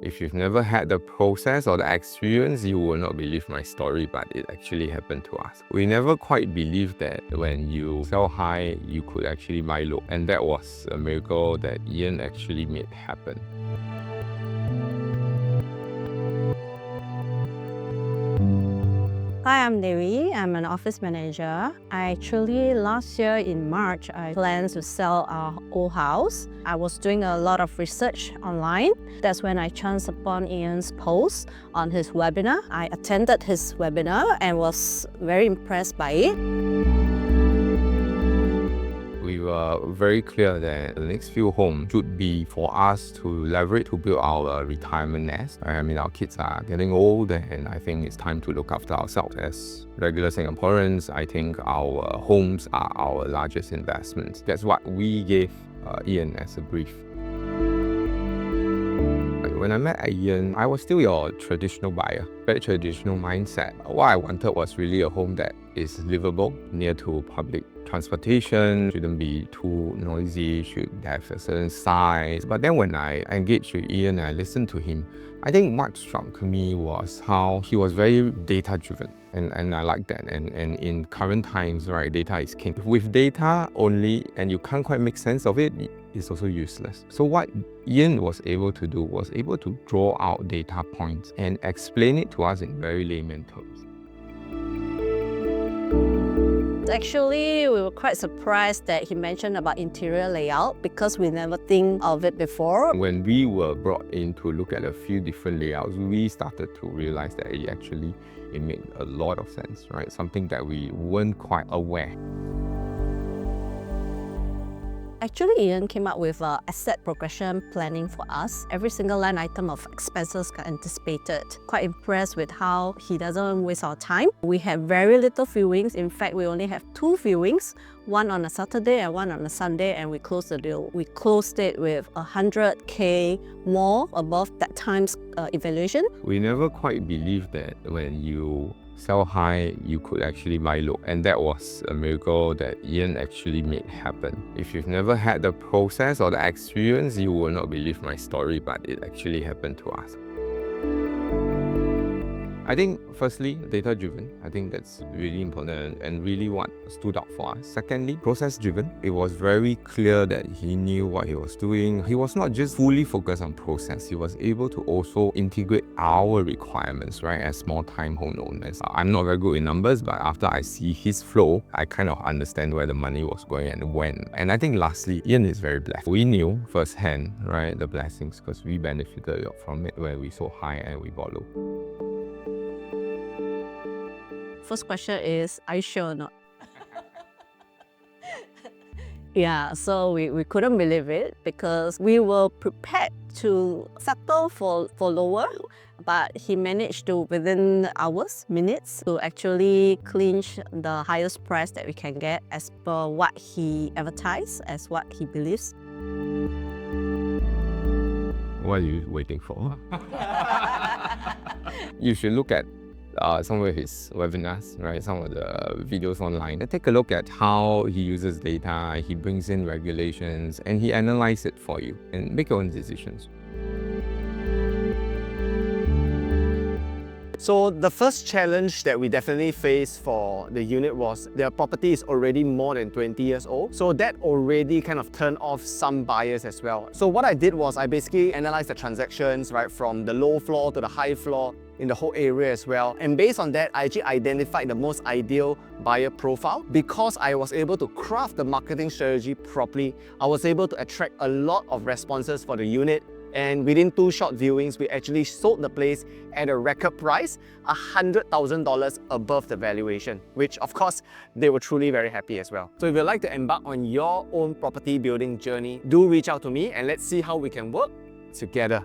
If you've never had the process or the experience, you will not believe my story, but it actually happened to us. We never quite believed that when you sell high, you could actually buy low. And that was a miracle that Ian actually made happen. Hi, I'm Dewi. I'm an office manager. Last year in March, I planned to sell our old house. I was doing a lot of research online. That's when I chanced upon Ian's post on his webinar. I attended his webinar and was very impressed by it. We were very clear that the next few homes should be for us to leverage to build our retirement nest. I mean, our kids are getting old, and I think it's time to look after ourselves. As regular Singaporeans, I think our homes are our largest investments. That's what we gave Ian as a brief. When I met Ian, I was still your traditional buyer, very traditional mindset. What I wanted was really a home that is livable, near to public transportation, shouldn't be too noisy, should have a certain size. But then when I engaged with Ian and I listened to him, I think what struck me was how he was very data-driven. And I like that. And in current times, right, data is king. With data only, and you can't quite make sense of it, it's also useless. So what Ian was able to do was able to draw out data points and explain it to us in very layman terms. Actually, we were quite surprised that he mentioned about interior layout because we never think of it before. When we were brought in to look at a few different layouts, we started to realize that it made a lot of sense, right? Something that we weren't quite aware. Actually, Ian came up with asset progression planning for us. Every single line item of expenses got anticipated. Quite impressed with how he doesn't waste our time. We had very little viewings. In fact, we only have 2 viewings, one on a Saturday and one on a Sunday, and we closed the deal. We closed it with 100K more above that time's evaluation. We never quite believed that when you sell high, you could actually buy low. And that was a miracle that Ian actually made happen. If you've never had the process or the experience, you will not believe my story, but it actually happened to us. I think firstly, data-driven. I think that's really important and really what stood out for us. Secondly, process-driven. It was very clear that he knew what he was doing. He was not just fully focused on process. He was able to also integrate our requirements, right, as small-time home owners. I'm not very good in numbers, but after I see his flow, I kind of understand where the money was going and when. And I think lastly, Ian is very blessed. We knew firsthand, right, the blessings because we benefited a lot from it when we sold high and we bought low. First question is, are you sure or not? Yeah, so we couldn't believe it because we were prepared to settle for lower, but he managed to, within hours, minutes, to actually clinch the highest price that we can get as per what he advertised, as what he believes. What are you waiting for? You should look at some of his webinars, right? Some of the videos online. And take a look at how he uses data, he brings in regulations, and he analyzes it for you and make your own decisions. So the first challenge that we definitely faced for the unit was their property is already more than 20 years old. So that already kind of turned off some buyers as well. So what I did was I basically analyzed the transactions, right, from the low floor to the high floor in the whole area as well. And based on that, I actually identified the most ideal buyer profile. Because I was able to craft the marketing strategy properly, I was able to attract a lot of responses for the unit. And within 2 short viewings, we actually sold the place at a record price, $100,000 above the valuation, which of course, they were truly very happy as well. So if you'd like to embark on your own property building journey, do reach out to me and let's see how we can work together.